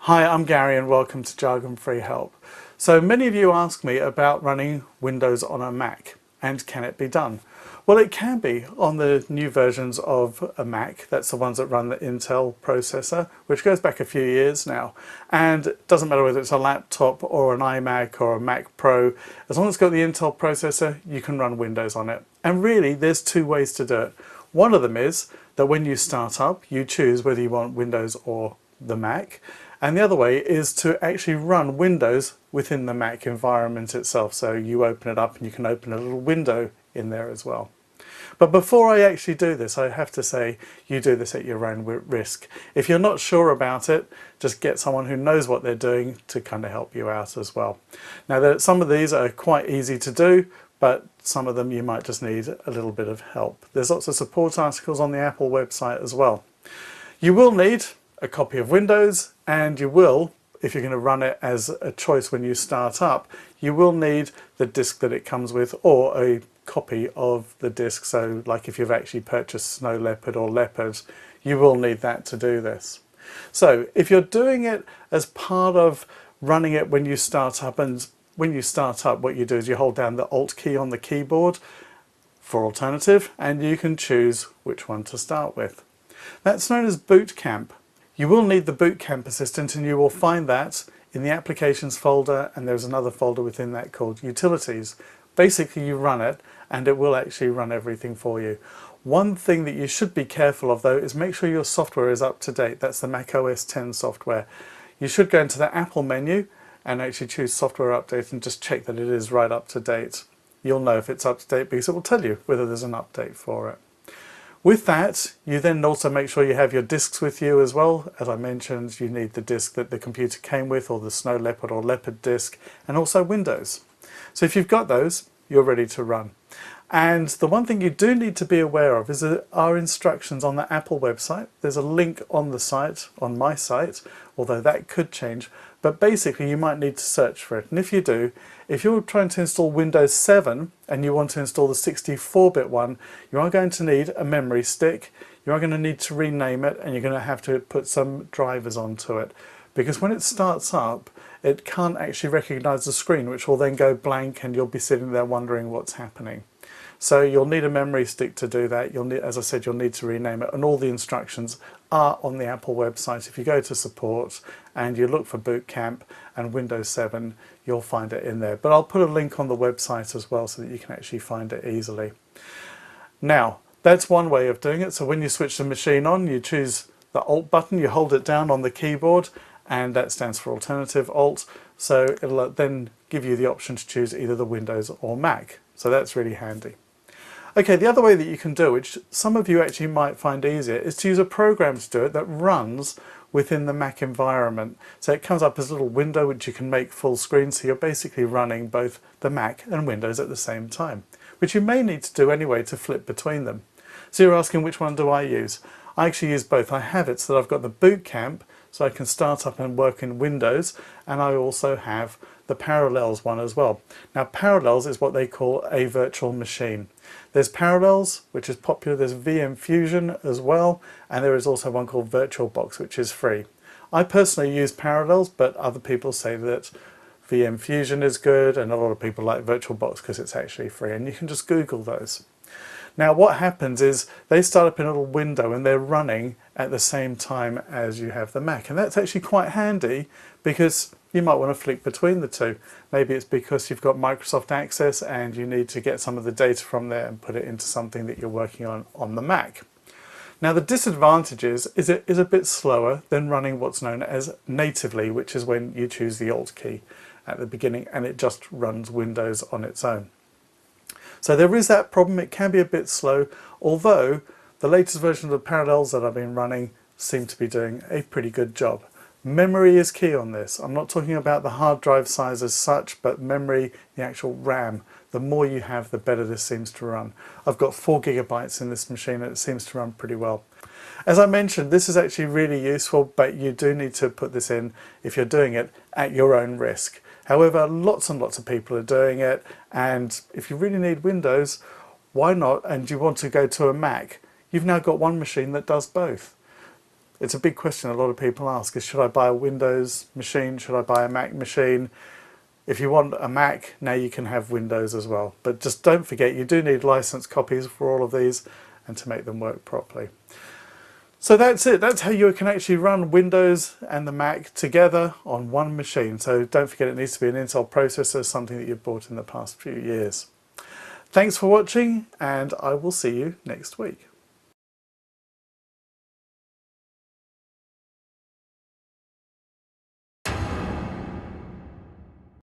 Hi, I'm Gary and welcome to Jargon Free Help. So many of you ask me about running Windows on a Mac and can it be done? Well, it can be on the new versions of a Mac. That's the ones that run the Intel processor, which goes back a few years now. And it doesn't matter whether it's a laptop or an iMac or a Mac Pro, as long as it's got the Intel processor, you can run Windows on it. And really, there's two ways to do it. One of them is that when you start up, you choose whether you want Windows or the Mac. And the other way is to actually run Windows within the Mac environment itself. So you open it up and you can open a little window in there as well. But before I actually do this, I have to say you do this at your own risk. If you're not sure about it, just get someone who knows what they're doing to kind of help you out as well. Now, some of these are quite easy to do, but some of them you might just need a little bit of help. There's lots of support articles on the Apple website as well. You will need a copy of Windows, and you will, if you're going to run it as a choice when you start up, you will need the disk that it comes with or a copy of the disk. So like if you've actually purchased Snow Leopard or Leopard, you will need that to do this. So if you're doing it as part of running it when you start up, and when you start up what you do is you hold down the Alt key on the keyboard for alternative, and you can choose which one to start with. That's known as Boot Camp. You will need the Boot Camp Assistant, and you will find that in the Applications folder, and there's another folder within that called Utilities. Basically you run it and it will actually run everything for you. One thing that you should be careful of though is make sure your software is up to date. That's the Mac OS X software. You should go into the Apple menu and actually choose Software Update and just check that it is right up to date. You'll know if it's up to date because it will tell you whether there's an update for it. With that, you then also make sure you have your disks with you as well. As I mentioned, you need the disk that the computer came with, or the Snow Leopard or Leopard disk, and also Windows. So if you've got those, you're ready to run. And the one thing you do need to be aware of is there are instructions on the Apple website. There's a link on the site, on my site, although that could change. But basically you might need to search for it. And if you do, if you're trying to install Windows 7 and you want to install the 64-bit one, you are going to need a memory stick. You are going to need to rename it, and you're going to have to put some drivers onto it. Because when it starts up, it can't actually recognize the screen, which will then go blank and you'll be sitting there wondering what's happening. So you'll need a memory stick to do that. You'll need, as I said, you'll need to rename it, and all the instructions are on the Apple website. If you go to support and you look for Boot Camp and Windows 7, you'll find it in there. But I'll put a link on the website as well so that you can actually find it easily. Now, that's one way of doing it. So when you switch the machine on, you choose the Alt button, you hold it down on the keyboard, and that stands for Alternative Alt. So it'll then give you the option to choose either the Windows or Mac. So that's really handy. Okay, the other way that you can do, which some of you actually might find easier, is to use a program to do it that runs within the Mac environment. So it comes up as a little window which you can make full screen, so you're basically running both the Mac and Windows at the same time, which you may need to do anyway to flip between them. So you're asking, which one do I use? I actually use both. I have it so that I've got the Boot Camp, so I can start up and work in Windows, and I also have the Parallels one as well. Now Parallels is what they call a virtual machine. There's Parallels, which is popular, there's VM Fusion as well, and there is also one called VirtualBox, which is free. I personally use Parallels, but other people say that VM Fusion is good, and a lot of people like VirtualBox because it's actually free, and you can just Google those. Now what happens is they start up in a little window and they're running at the same time as you have the Mac, and that's actually quite handy because you might want to flick between the two. Maybe it's because you've got Microsoft Access and you need to get some of the data from there and put it into something that you're working on the Mac. Now the disadvantage is it is a bit slower than running what's known as natively, which is when you choose the Alt key at the beginning and it just runs Windows on its own. So there is that problem. It can be a bit slow, although the latest version of the Parallels that I've been running seem to be doing a pretty good job. Memory is key on this. I'm not talking about the hard drive size as such, but memory, the actual RAM. The more you have, the better this seems to run. I've got 4 gigabytes in this machine and it seems to run pretty well. As I mentioned, this is actually really useful, but you do need to put this in if you're doing it at your own risk. However, lots and lots of people are doing it, and if you really need Windows, why not? And you want to go to a Mac, you've now got one machine that does both. It's a big question a lot of people ask is, should I buy a Windows machine? Should I buy a Mac machine? If you want a Mac, now you can have Windows as well. But just don't forget, you do need licensed copies for all of these and to make them work properly. So that's it. That's how you can actually run Windows and the Mac together on one machine. So don't forget, it needs to be an Intel processor, something that you've bought in the past few years. Thanks for watching, and I will see you next week.